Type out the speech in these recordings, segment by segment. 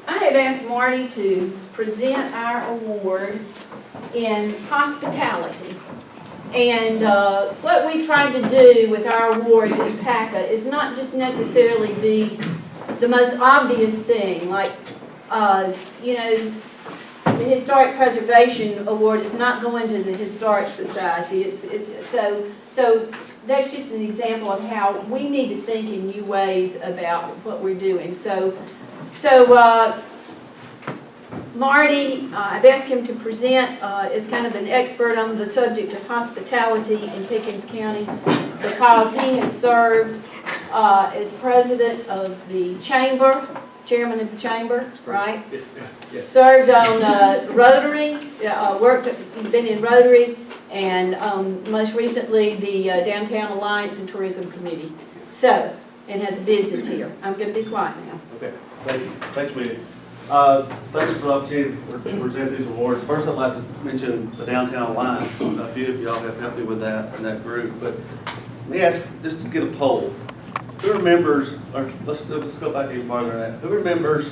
I have asked Marty to present our award in hospitality. And what we tried to do with our awards in PACA is not just necessarily be the most obvious thing, like, you know, the Historic Preservation Award is not going to the Historic Society. So that's just an example of how we need to think in new ways about what we're doing. So Marty, I've asked him to present as kind of an expert on the subject of hospitality in Pickens County because he has served as president of the chamber, chairman of the chamber, right? Yes. Served on Rotary, been in Rotary, and most recently the Downtown Alliance and Tourism Committee. So, and has a business here. I'm going to be quiet now. Okay, thank you. Thanks, Minnie. Thanks for the opportunity to present these awards. First, I'd like to mention the Downtown Alliance. A few of y'all have helped me with that in that group. But let me ask, just to get a poll. Who remembers, or let's go back even farther than that. Who remembers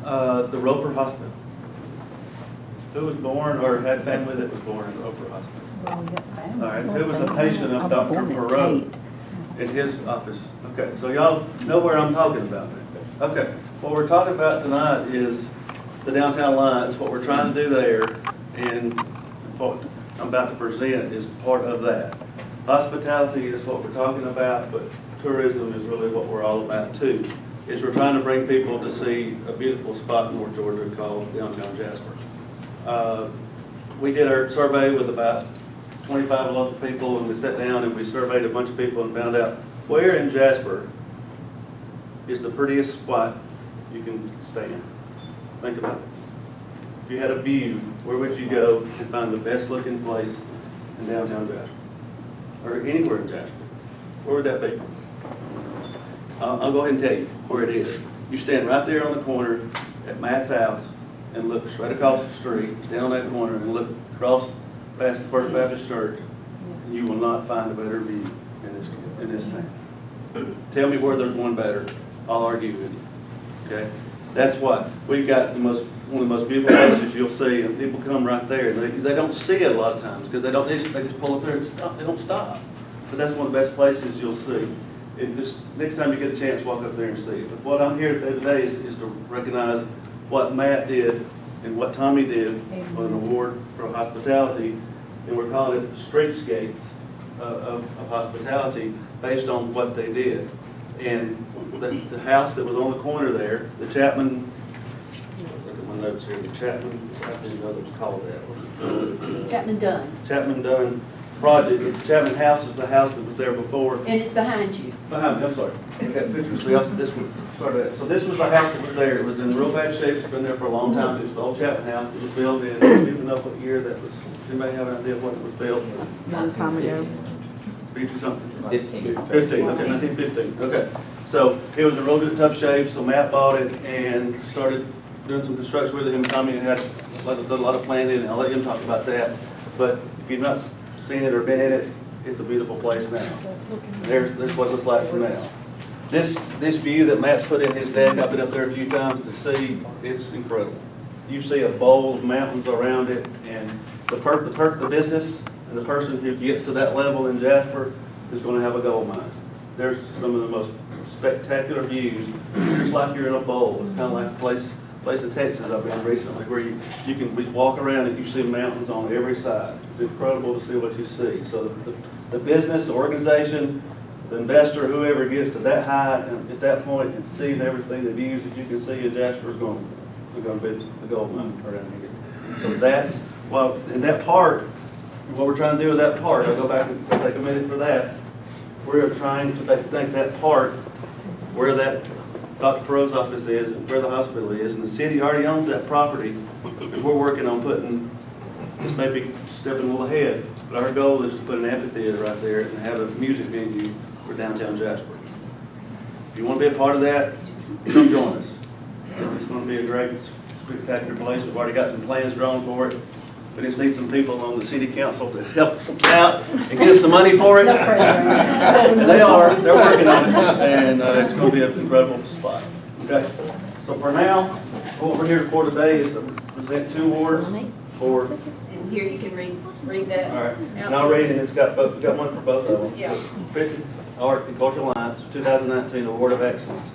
the Roper Hospital? Who was born or had family that was born in Roper Hospital? Well, we got family. All right, who was a patient of I was Dr. born at Perot 8. in his office? Okay, so y'all know where I'm talking about. Okay, what we're talking about tonight is the Downtown Alliance. What we're trying to do there, and what I'm about to present is part of that. Hospitality is what we're talking about, but tourism is really what we're all about too. Is we're trying to bring people to see a beautiful spot in North Georgia called downtown Jasper. We did our survey with about 25 local people, and we sat down and we surveyed a bunch of people and found out where in Jasper is the prettiest spot you can stand. Think about it. If you had a view, where would you go and find the best looking place in downtown Jasper? Or anywhere in Jasper? Where would that be? I'll go ahead and tell you where it is. You stand right there on the corner at Matt's house and look straight across the street, stand on that corner and look across past the First Baptist Church, and you will not find a better view in this town. Tell me where there's one better. I'll argue with you. Okay? That's what we've got one of the most beautiful places you'll see, and people come right there. They don't see it a lot of times because they just pull up there and stop. They don't stop. But that's one of the best places you'll see. And just next time you get a chance, walk up there and see it. But what I'm here to do today is to recognize what Matt did and what Tommy did for an award for hospitality, and we're calling it streetscapes of hospitality based on what they did. And the house that was on the corner there, the Chapman, look at my notes here, the Chapman, I didn't know it was called that. Chapman-Dunn. Chapman-Dunn project. The Chapman House is the house that was there before. And it's behind you. Behind me, I'm sorry. We got pictures. This one started. So this was the house that was there. It was in real bad shape. It's been there for a long time. It was the old Chapman House that was built in. I don't even know what year that was. Does anybody have an idea of when it was built? Long time ago. 50 something? 15. 15, okay, 1915, okay. So it was in real good, tough shape, so Matt bought it and started doing some construction with it. Him and Tommy had done a lot of planning, and I'll let him talk about that. But if you've not seen it or been in it, it's a beautiful place now. There's what it looks like from now. This view that Matt's put in his deck, I've been up there a few times to see, it's incredible. You see a bowl of mountains around it, and the business and the person who gets to that level in Jasper is going to have a gold mine. There's some of the most spectacular views, just like you're in a bowl. It's kind of like a place in Texas I've been recently, where you can walk around and you see mountains on every side. It's incredible to see what you see. So the business, the organization, the investor, whoever gets to that height and at that point and sees everything, the views that you can see in Jasper is going to be the gold mine around here. So that's, well, in that part, what we're trying to do with that part, I'll go back and take a minute for that. We're trying to think that part, where that Dr. Perot's office is and where the hospital is, and the city already owns that property, and we're working on putting, this may be stepping a little ahead, but our goal is to put an amphitheater right there and have a music venue for downtown Jasper. If you want to be a part of that, come join us. It's going to be a great, spectacular place. We've already got some plans drawn for it. We just need some people on the city council to help us out and get us some money for it. And they're working on it, and it's going to be an incredible spot. Okay, so for now, what we're here for today is to present 2 awards for, And here you can read that. all right, and I'll read, and it's got one for both of them. Yeah. Pickens Art and Cultural Alliance 2019 Award of Excellence,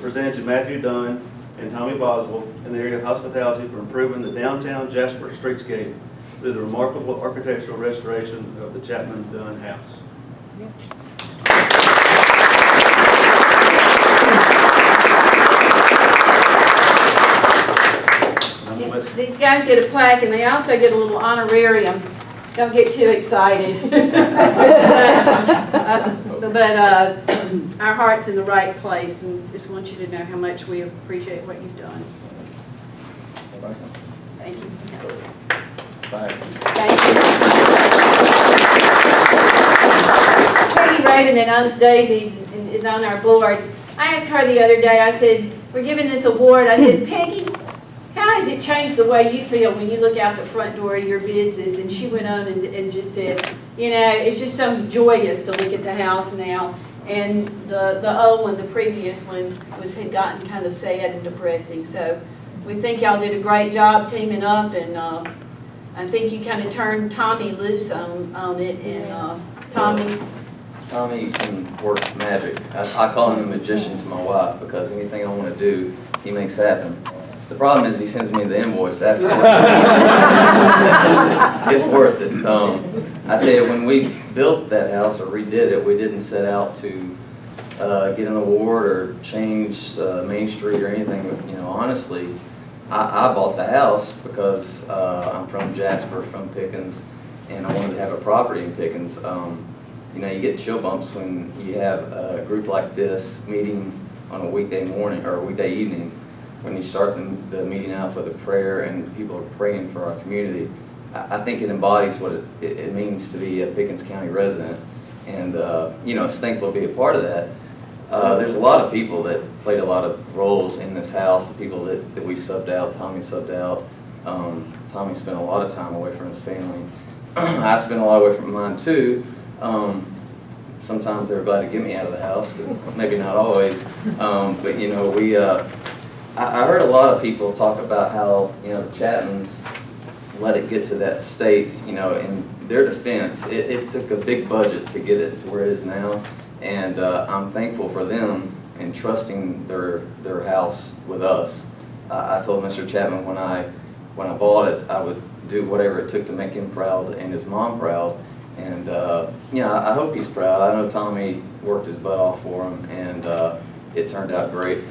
presented to Matthew Dunn and Tommy Boswell in the area of hospitality for improving the downtown Jasper streetscape through the remarkable architectural restoration of the Chapman-Dunn House. These guys get a plaque, and they also get a little honorarium. Don't get too excited. But our heart's in the right place, and just want you to know how much we appreciate what you've done. Thank you. Thank you. Peggy Raven that owns Daisy's is on our board. I asked her the other day, I said, we're giving this award. I said, Peggy, how has it changed the way you feel when you look out the front door of your business? And she went on and just said, you know, it's just so joyous to look at the house now. And the old one, the previous one, had gotten kind of sad and depressing. So we think y'all did a great job teaming up, and I think you kind of turned Tommy loose on it. And Tommy can work magic. I call him a magician to my wife because anything I want to do, he makes happen. The problem is he sends me the invoice after. It's worth it. I tell you, when we built that house or redid it, we didn't set out to get an award or change Main Street or anything. You know, honestly, I bought the house because I'm from Jasper, from Pickens, and I wanted to have a property in Pickens. You know, you get chill bumps when you have a group like this meeting on a weekday morning or a weekday evening. When you start the meeting out with a prayer and people are praying for our community, I think it embodies what it means to be a Pickens County resident. And, you know, it's thankful to be a part of that. There's a lot of people that played a lot of roles in this house, the people that we subbed out, Tommy subbed out. Tommy spent a lot of time away from his family. I spent a lot away from mine too. Sometimes they were glad to get me out of the house, but maybe not always. But, you know, I heard a lot of people talk about how, you know, the Chapmans let it get to that state. You know, in their defense, it took a big budget to get it to where it is now, and I'm thankful for them and trusting their house with us. I told Mr. Chapman when I bought it, I would do whatever it took to make him proud and his mom proud, and you know, I hope he's proud. I know Tommy worked his butt off for him, and it turned out great.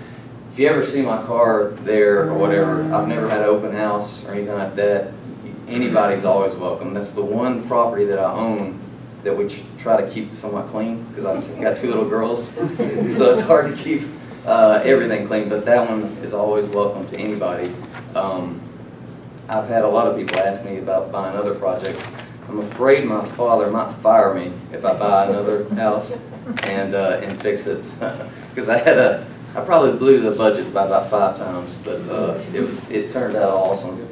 If you ever see my car there or whatever, I've never had an open house or anything like that. Anybody's always welcome. That's the one property that I own that we try to keep somewhat clean because I've got 2 little girls, so it's hard to keep everything clean. But that one is always welcome to anybody. I've had a lot of people ask me about buying other projects. I'm afraid my father might fire me if I buy another house and fix it because I probably blew the budget by about 5 times, but it turned out awesome.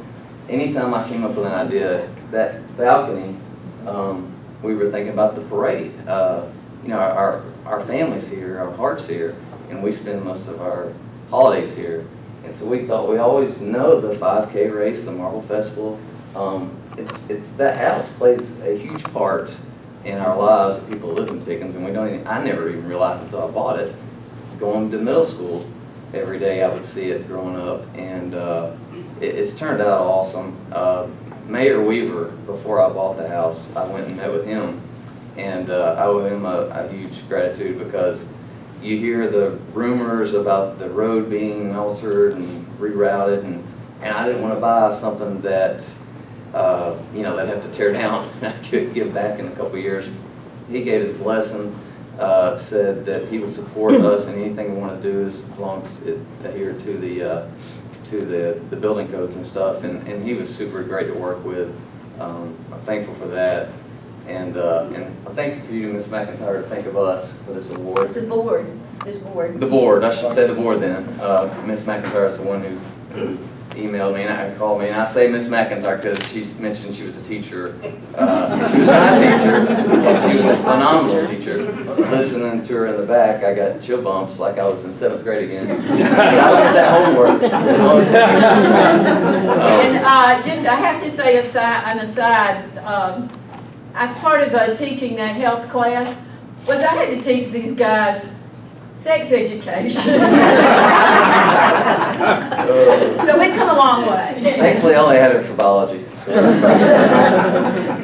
Anytime I came up with an idea, that balcony, we were thinking about the parade. You know, our family's here, our heart's here, and we spend most of our holidays here. And so we thought, we always know the 5K race, the Marble Festival. It's that house plays a huge part in our lives of people who live in Pickens, and I never even realized until I bought it. Going to middle school every day, I would see it growing up, and it's turned out awesome. Mayor Weaver, before I bought the house, I went and met with him, and I owe him a huge gratitude because you hear the rumors about the road being altered and rerouted, and I didn't want to buy something that you know, they'd have to tear down and I could give back in a couple of years. He gave his blessing. Said that he would support us in anything we want to do as long as it adhered to the building codes and stuff, and he was super great to work with. I'm thankful for that, and I'm thankful for you, Ms. McIntyre, to think of us for this award. It's a board. This board. The board, I should say the board then. Ms. McIntyre is the one who emailed me and called me, and I say Miss McIntyre because she mentioned she was a teacher. She was my teacher, and she was a phenomenal teacher. Listening to her in the back, I got chill bumps like I was in 7th grade again. But I looked at that homework. And I have to say an aside, I'm part of teaching that health class, was I had to teach these guys sex education. So we've come a long way. Thankfully, I only had it for biology. So.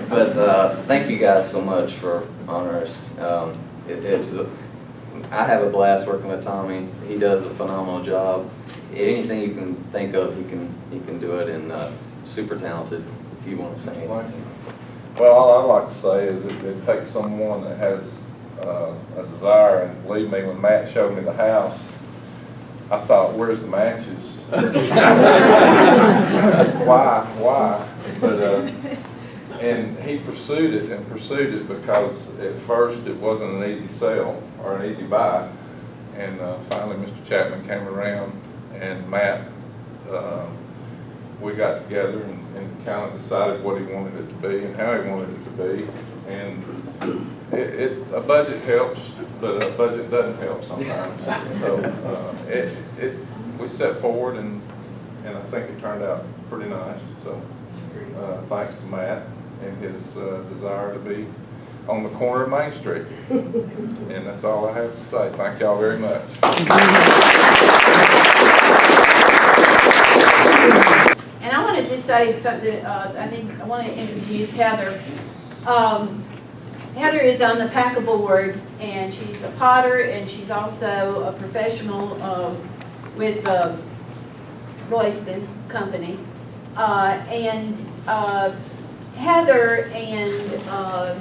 But thank you guys so much for honoring us. I have a blast working with Tommy. He does a phenomenal job. Anything you can think of, he can do it, and super talented. If you want to say anything. Well, all I'd like to say is it takes someone that has a desire, and believe me, when Matt showed me the house, I thought, where's the matches? Why? But and he pursued it because at first it wasn't an easy sell or an easy buy, and finally Mr. Chapman came around, and Matt, we got together and kind of decided what he wanted it to be and how he wanted it to be, and a budget helps, but a budget doesn't help sometimes. So we set forward, and I think it turned out pretty nice. So thanks to Matt and his desire to be on the corner of Main Street. And that's all I have to say. Thank y'all very much. And I wanted to say something, I want to introduce Heather. Heather is on the PACA board, and she's a potter, and she's also a professional with Royston Company. Heather and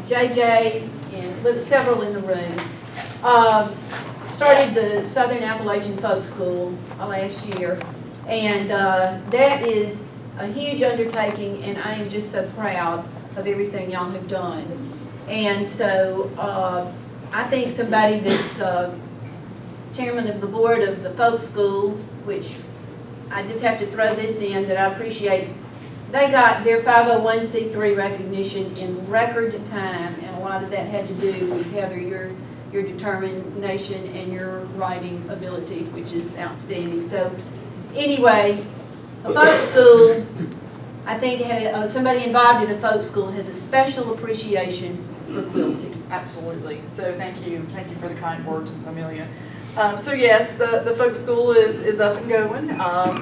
JJ and several in the room started the Southern Appalachian Folk School last year, and that is a huge undertaking, and I am just so proud of everything y'all have done. And so I think somebody that's chairman of the board of the folk school, which I just have to throw this in that I appreciate, they got their 501c3 recognition in record time, and a lot of that had to do with Heather, your determination and your writing ability, which is outstanding. So anyway, a folk school, I think somebody involved in a folk school has a special appreciation for quilting. Absolutely. So thank you for the kind words, Amelia. So yes, the folk school is up and going.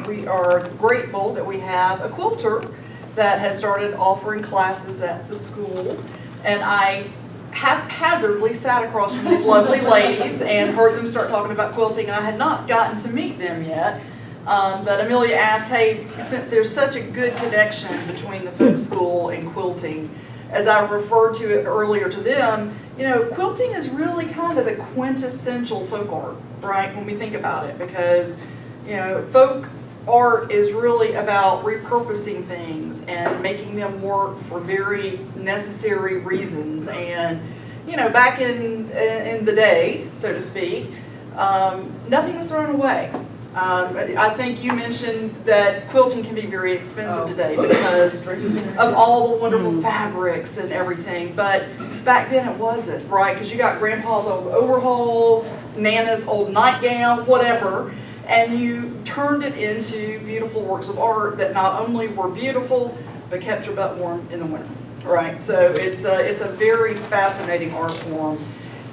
We are grateful that we have a quilter that has started offering classes at the school, and I haphazardly sat across from these lovely ladies and heard them start talking about quilting, and I had not gotten to meet them yet. But Amelia asked, hey, since there's such a good connection between the folk school and quilting, as I referred to it earlier to them, you know, quilting is really kind of the quintessential folk art, right, when we think about it, because, you know, folk art is really about repurposing things and making them work for very necessary reasons. And, you know, back in the day, so to speak, nothing was thrown away. I think you mentioned that quilting can be very expensive today because of all the wonderful fabrics and everything, but back then it wasn't, right? Because you got Grandpa's old overalls, Nana's old nightgown, whatever, and you turned it into beautiful works of art that not only were beautiful, but kept your butt warm in the winter, right? So it's a very fascinating art form.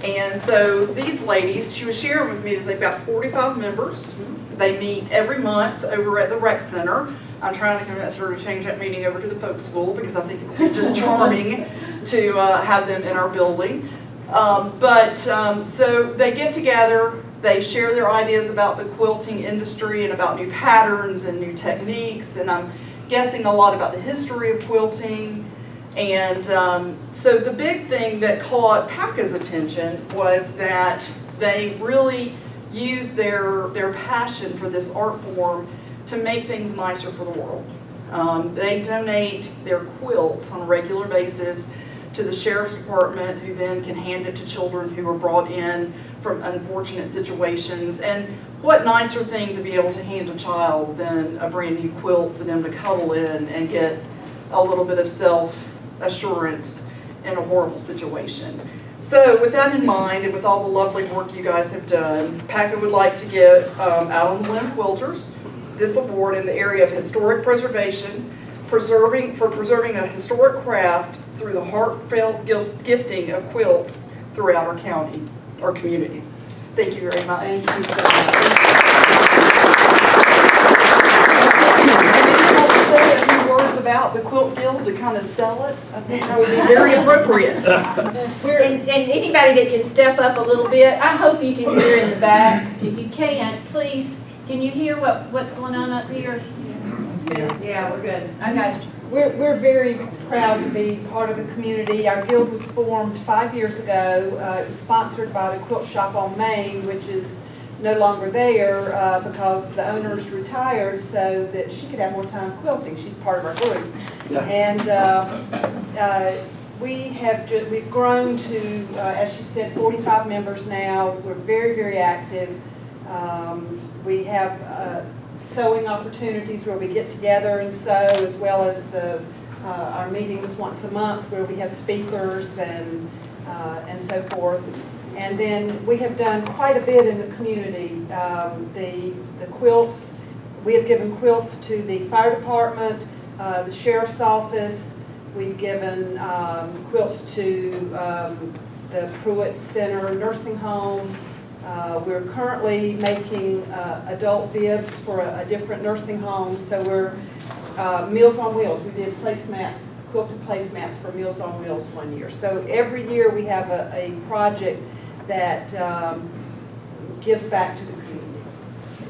And so these ladies, she was sharing with me that they've got 45 members. They meet every month over at the rec center. I'm trying to convince her to change that meeting over to the folk school because I think it would be just charming to have them in our building. So they get together, they share their ideas about the quilting industry and about new patterns and new techniques, and I'm guessing a lot about the history of quilting. And so the big thing that caught PACA's attention was that they really use their passion for this art form to make things nicer for the world. They donate their quilts on a regular basis to the sheriff's department, who then can hand it to children who are brought in from unfortunate situations. And what nicer thing to be able to hand a child than a brand new quilt for them to cuddle in and get a little bit of self-assurance in a horrible situation. So with that in mind, and with all the lovely work you guys have done, PACA would like to give out on the Limb Quilters this award in the area of historic preservation, preserving a historic craft through the heartfelt gifting of quilts throughout our county, our community. Thank you very much. Thank you so much. Say a few words about the Quilt Guild to kind of sell it. I think that would be very appropriate. And anybody that can step up a little bit, I hope you can hear in the back. If you can't, please, can you hear what's going on up here? Yeah, we're good. Okay. We're very proud to be part of the community. Our guild was formed 5 years ago. It was sponsored by the Quilt Shop on Main, which is no longer there because the owner's retired so that she could have more time quilting. She's part of our group. And we've grown to, as she said, 45 members now. We're very, very active. We have sewing opportunities where we get together and sew, as well as our meetings once a month where we have speakers and so forth. And then we have done quite a bit in the community. The quilts, we have given quilts to the fire department, the sheriff's office. We've given quilts to the Pruitt Center nursing home. We're currently making adult bibs for a different nursing home. So we're Meals on Wheels. We did placemats, quilted placemats for Meals on Wheels one year. So every year we have a project that gives back to the community.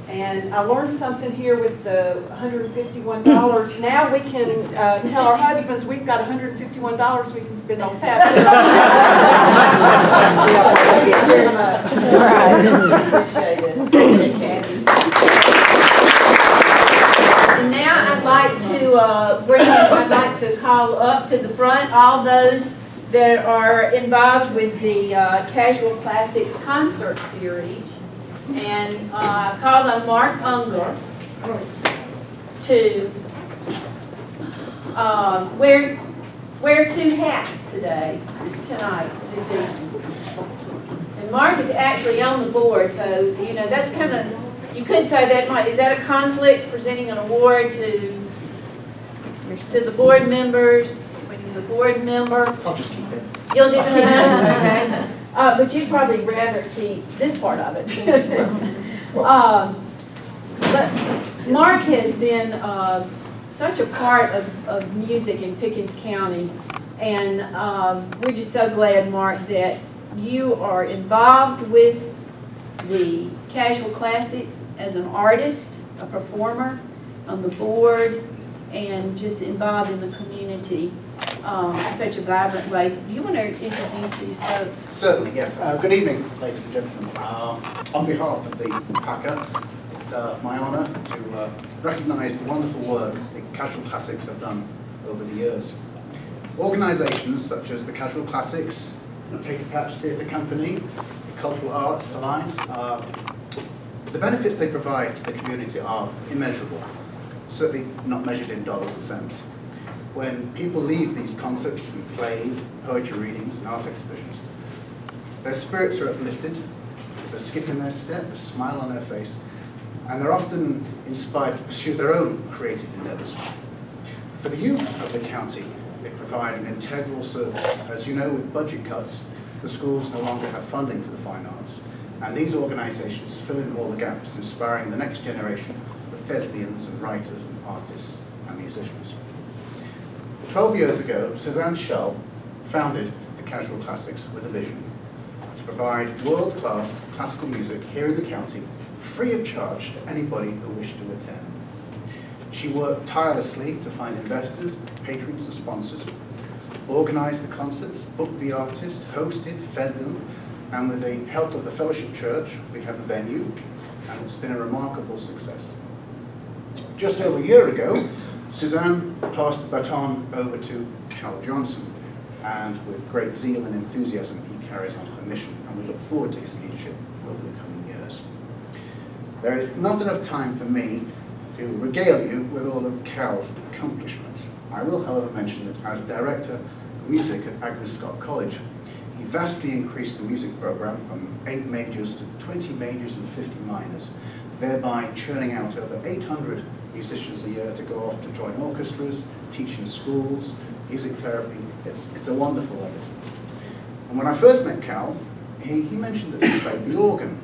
And I learned something here with the $151. Now we can tell our husbands we've got $151 we can spend on PACA. Very much. Appreciate it. Thank you, Kathy. And now I'd like to call up to the front all those that are involved with the Casual Classics concert series. And I called on Mark Unger to wear two hats tonight, this evening. And Mark is actually on the board, so you know that's kind of, you could say that is that a conflict, presenting an award to the board members when he's a board member? I'll just keep it. You'll just keep it, okay? But you'd probably rather keep this part of it. But Mark has been such a part of music in Pickens County, and we're just so glad, Mark, that you are involved with the Casual Classics as an artist, a performer, on the board, and just involved in the community in such a vibrant way. Do you want to introduce these folks? Certainly, yes. Good evening, ladies and gentlemen. On behalf of the PACA, it's my honour to recognise the wonderful work that Casual Classics have done over the years. Organisations such as the Casual Classics, the Paper Patch Theatre Company, the Cultural Arts Alliance, the benefits they provide to the community are immeasurable, certainly not measured in dollars and cents. When people leave these concerts and plays, poetry readings and art exhibitions, their spirits are uplifted, there's a skip in their step, a smile on their face, and they're often inspired to pursue their own creative endeavours. For the youth of the county, they provide an integral service. As you know, with budget cuts, the schools no longer have funding for the fine arts, and these organisations fill in all the gaps, inspiring the next generation of thespians and writers and artists and musicians. 12 years ago, Suzanne Shull founded the Casual Classics with a vision to provide world-class classical music here in the county, free of charge to anybody who wished to attend. She worked tirelessly to find investors, patrons and sponsors, organised the concerts, booked the artists, hosted, fed them, and with the help of the Fellowship Church, we have a venue, and it's been a remarkable success. Just over a year ago, Suzanne passed the baton over to Cal Johnson, and with great zeal and enthusiasm, he carries on her mission. And we look forward to his leadership over the coming years. There is not enough time for me to regale you with all of Cal's accomplishments. I will, however, mention that as Director of Music at Agnes Scott College, he vastly increased the music program from 8 majors to 20 majors and 50 minors, thereby churning out over 800 musicians a year to go off to join orchestras, teach in schools, music therapy. It's a wonderful legacy. And when I first met Cal, he mentioned that he played the organ.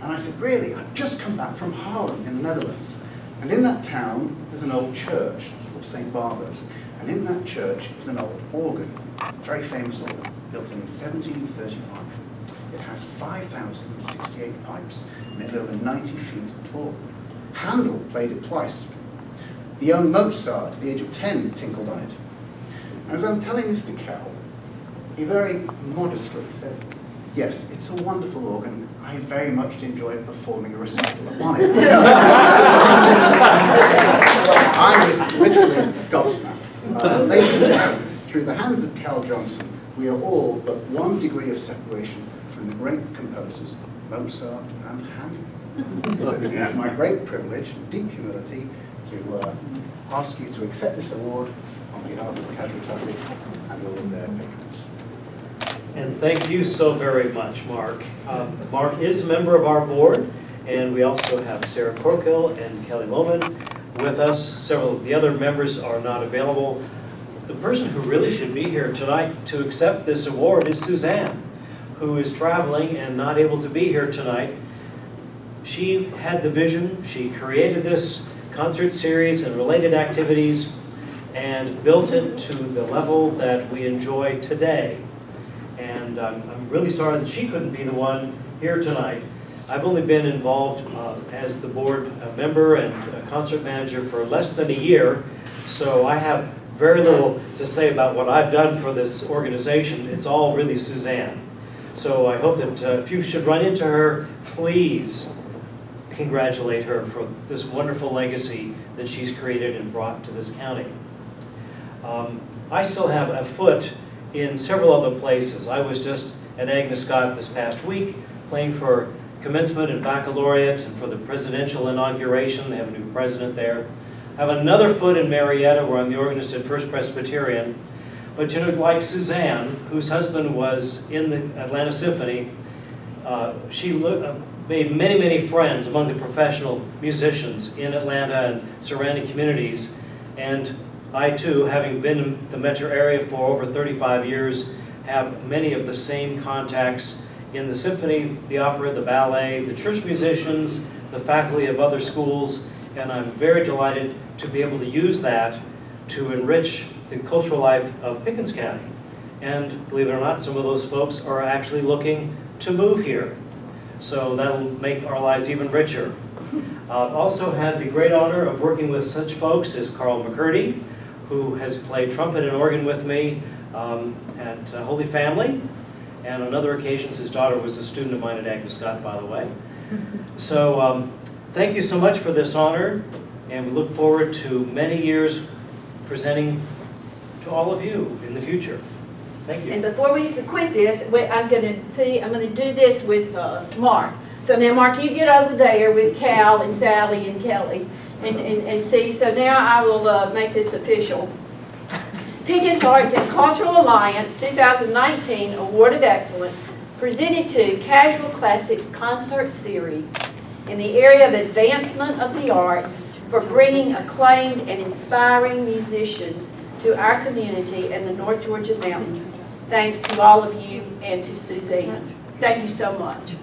And I said, really? I've just come back from Haarlem in the Netherlands. And in that town, there's an old church, it's called St. Barbo's. And in that church is an old organ, a very famous organ, built in 1735. It has 5,068 pipes and is over 90 feet tall. Handel played it twice. The young Mozart, at the age of 10, tinkled on it. And as I'm telling this to Cal, he very modestly says, yes, it's a wonderful organ. I very much enjoy performing a recital upon it. I was literally gobsmacked. Ladies and gentlemen, through the hands of Cal Johnson, we are all but 1 degree of separation from the great composers, Mozart and Handel. It's my great privilege and deep humility to ask you to accept this award on behalf of the Casual Classics and all of their patrons. And thank you so very much, Mark. Mark is a member of our board, and we also have Sarah Corkill and Kelly Lohman with us. Several of the other members are not available. The person who really should be here tonight to accept this award is Suzanne, who is traveling and not able to be here tonight. She had the vision, she created this concert series and related activities and built it to the level that we enjoy today. And I'm really sorry that she couldn't be the one here tonight. I've only been involved as the board member and concert manager for less than a year, so I have very little to say about what I've done for this organization. It's all really Suzanne. So I hope that if you should run into her, please congratulate her for this wonderful legacy that she's created and brought to this county. I still have a foot in several other places. I was just at Agnes Scott this past week playing for commencement and baccalaureate and for the presidential inauguration. They have a new president there. I have another foot in Marietta where I'm the organist at First Presbyterian. But you know, like Suzanne, whose husband was in the Atlanta Symphony, she made many, many friends among the professional musicians in Atlanta and surrounding communities. And I too, having been in the metro area for over 35 years, have many of the same contacts in the symphony, the opera, the ballet, the church musicians, the faculty of other schools, and I'm very delighted to be able to use that to enrich the cultural life of Pickens County. And believe it or not, some of those folks are actually looking to move here. So that'll make our lives even richer. I've also had the great honor of working with such folks as Carl McCurdy, who has played trumpet and organ with me at Holy Family. And on other occasions, his daughter was a student of mine at Agnes Scott, by the way. So thank you so much for this honor, and we look forward to many years presenting to all of you in the future. Thank you. And before we quit this, I'm going to do this with Mark. So now, Mark, you get over there with Cal and Sally and Kelly and see. So now I will make this official. Pickens Arts and Cultural Alliance 2019 Award of Excellence presented to Casual Classics Concert Series in the area of advancement of the arts for bringing acclaimed and inspiring musicians to our community and the North Georgia mountains. Thanks to all of you and to Suzanne. Thank you so much.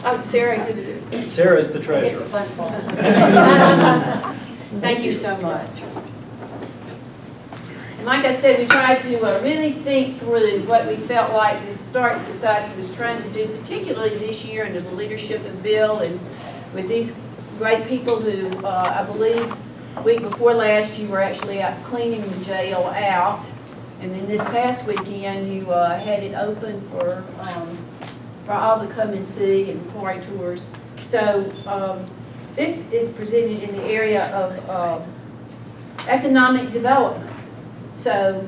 Oh, Sarah, you. Sarah is the treasurer. Thank you so much. And like I said, we tried to really think through what we felt like the Historic Society was trying to do, particularly this year under the leadership of Bill and with these great people who, I believe, week before last, you were actually out cleaning the jail out. And then this past weekend, you had it open for all to come and see and quarry tours. So this is presented in the area of economic development. So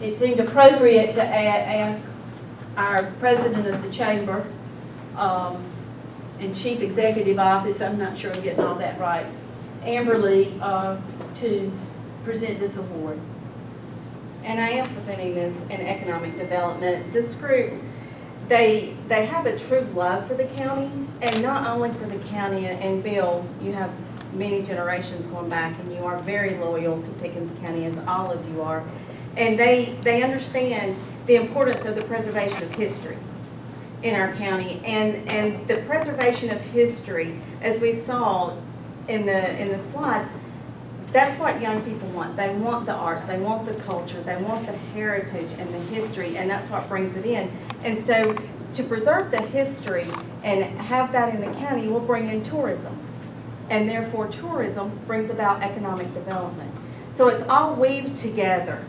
it seemed appropriate to ask our president of the chamber and chief executive office, I'm not sure I'm getting all that right, Amberly, to present this award. And I am presenting this in economic development. This group, they have a true love for the county, and not only for the county. And Bill, you have many generations going back, and you are very loyal to Pickens County, as all of you are. And they understand the importance of the preservation of history in our county, and the preservation of history, as we saw in the slides. That's what young people want. They want the arts, they want the culture, they want the heritage and the history, and that's what brings it in. And so to preserve the history and have that in the county will bring in tourism. And therefore tourism brings about economic development. So it's all weaved together.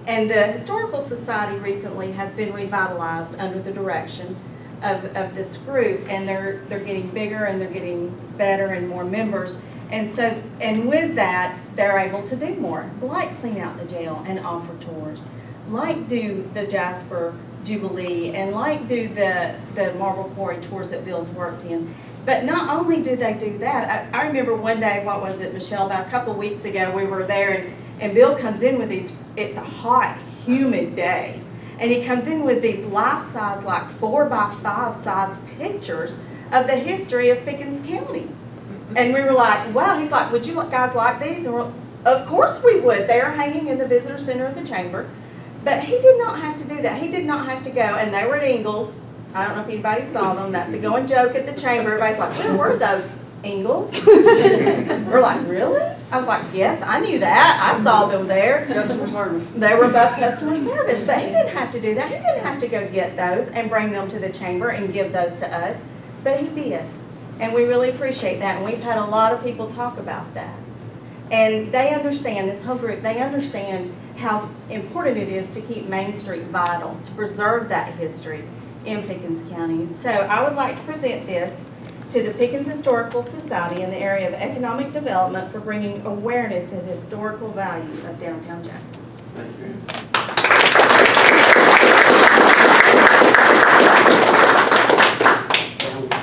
And the Historical Society recently has been revitalized under the direction of this group, and they're getting bigger and they're getting better and more members. And with that, they're able to do more, like clean out the jail and offer tours, like do the Jasper Jubilee, and like do the Marble Quarry tours that Bill's worked in. But not only do they do that, I remember one day, what was it, Michelle, about a couple of weeks ago, we were there, and Bill comes in with these, it's a hot, humid day, and he comes in with these life-size, like 4x5 size pictures of the history of Pickens County. And we were like, wow, he's like, would you guys like these? And we're, of course we would. They are hanging in the visitor center of the chamber. But he did not have to do that. He did not have to go. And they were at Ingalls. I don't know if anybody saw them. That's the going joke at the chamber. Everybody's like, where were those, Ingalls? We're like, really? I was like, yes, I knew that. I saw them there. Customer service. They were above customer service. But he didn't have to do that. He didn't have to go get those and bring them to the chamber and give those to us. But he did. And we really appreciate that. And we've had a lot of people talk about that. And they understand, this whole group, they understand how important it is to keep Main Street vital, to preserve that history in Pickens County. So I would like to present this to the Pickens Historical Society in the area of economic development for bringing awareness to the historical value of downtown Jasper. Thank you.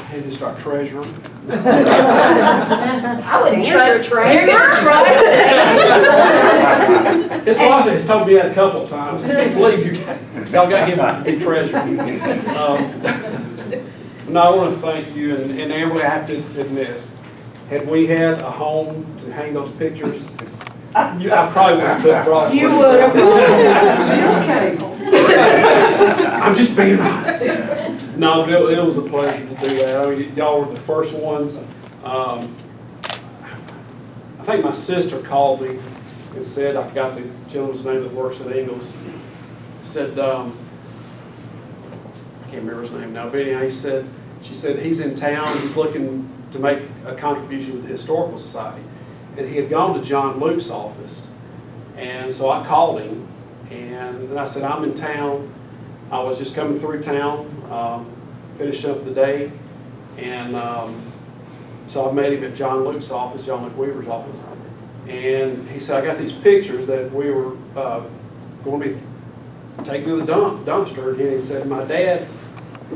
Hey, this is our treasurer. I wouldn't Treasurer. His wife has told me that a couple of times. I can't believe y'all got him to be treasurer. No, I want to thank you, and Amberly, I have to admit, had we had a home to hang those pictures, I probably would have took Broadway. You would have. Okay. I'm just being honest. No, but it was a pleasure to do that. I mean, y'all were the first ones. I think my sister called me and said, I forgot the gentleman's name that works at Ingalls, said, I can't remember his name now, but anyhow, she said he's in town, he's looking to make a contribution with the Historical Society. And he had gone to John Luke's office. And so I called him, and then I said, I'm in town. I was just coming through town, finishing up the day, and so I met him at John Luke's office, John Luke Weaver's office, and he said, I got these pictures that we were going to be taking to the dumpster, and he said, my dad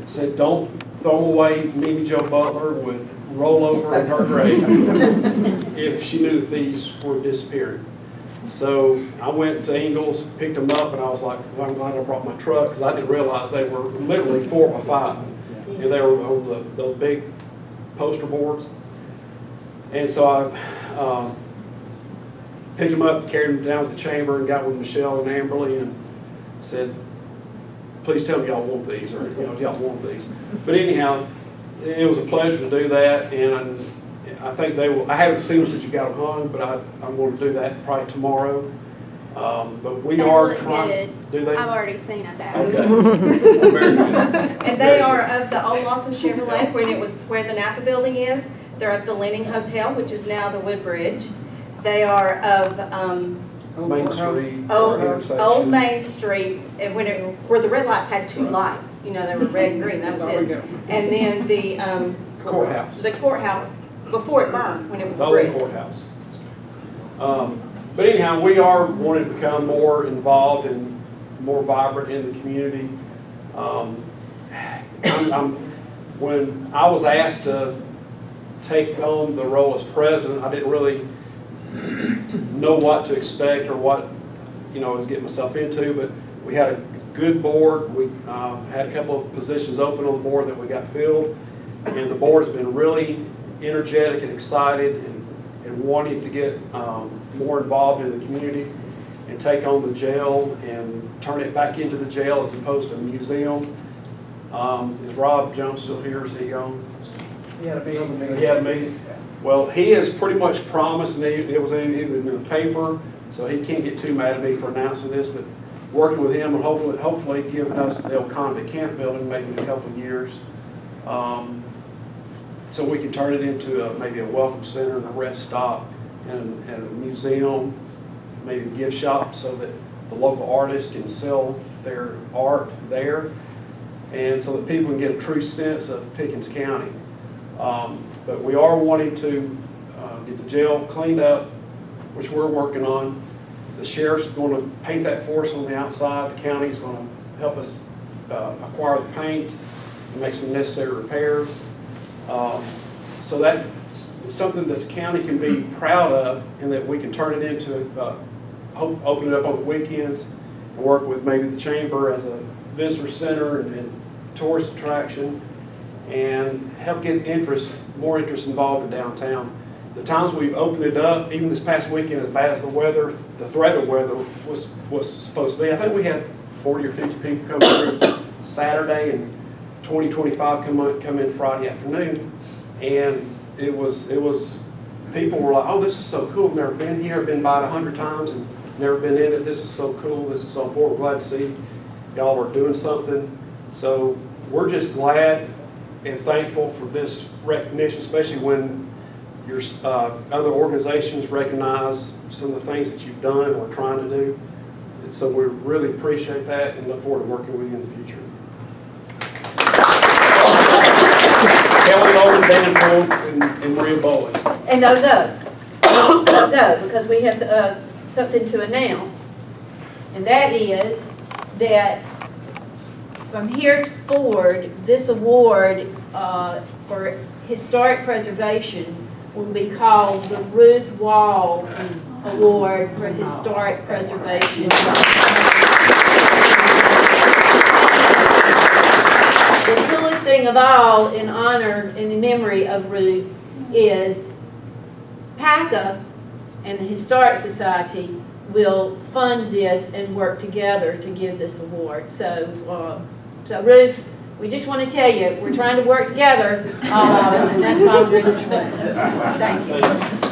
said, don't throw away. Mimi Jo Butler would roll over in her grave if she knew that these were disappearing. So I went to Ingalls, picked them up, and I was like, well, I'm glad I brought my truck, because I didn't realize they were literally 4 by 5. And they were on those big poster boards. And so I picked them up, carried them down to the chamber, and got with Michelle and Amberly and said, please tell me y'all want these, or do y'all want these? But anyhow, it was a pleasure to do that, and I think they will. I haven't seen them since you got them hung, but I'm going to do that probably tomorrow. But we are trying. Do they? I've already seen it. Okay. Very good. And they are of the old Lawson Chevrolet, where the Napa building is. They're of the Leaning Hotel, which is now the Woodbridge. They are of Main Street. Old Main Street, and where the red lights had 2 lights. You know, they were red and green. That was it. And then the Courthouse. The courthouse before it burned, when it was The brick. old courthouse. But anyhow, we are wanting to become more involved and more vibrant in the community. When I was asked to take on the role as president, I didn't really know what to expect or what, I was getting myself into, but we had a good board. We had a couple of positions open on the board that we got filled, and the board has been really energetic and excited and wanting to get more involved in the community and take on the jail and turn it back into the jail as opposed to a museum. Is Rob Jones still here? Is he gone? He had a meeting. He had a meeting? Well, he has pretty much promised, and it was in the paper, so he can't get too mad at me for announcing this, but working with him and hopefully giving us the Oconda Camp building maybe in a couple of years. So we can turn it into maybe a welcome center and a rest stop and a museum, maybe a gift shop so that the local artists can sell their art there, and so that people can get a true sense of Pickens County. But we are wanting to get the jail cleaned up, which we're working on. The sheriff's going to paint that for us on the outside. The county's going to help us acquire the paint and make some necessary repairs. So that's something that the county can be proud of, and that we can turn it into, open it up on the weekends and work with maybe the chamber as a visitor center and tourist attraction, and help get more interest involved in downtown. The times we've opened it up, even this past weekend, as bad as the threat of weather was supposed to be, I think we had 40 or 50 people come through Saturday and 20, 25 come in Friday afternoon, and it was people were like, oh, this is so cool, I've never been here, I've been by it 100 times and never been in it, this is so cool, this is so important, we're glad to see y'all are doing something. So we're just glad and thankful for this recognition, especially when your other organizations recognize some of the things that you've done or are trying to do. And so we really appreciate that and look forward to working with you in the future. Kelly Logan, Dan and Maria Bowling. And no, because we have something to announce. And that is that from here forward, this award for historic preservation will be called the Ruth Wall Award for Historic Preservation. The coolest thing of all, in honor and in memory of Ruth, is PACA and the Historic Society will fund this and work together to give this award. So Ruth, we just want to tell you, we're trying to work together, all of us, and that's why we're doing this. Thank you.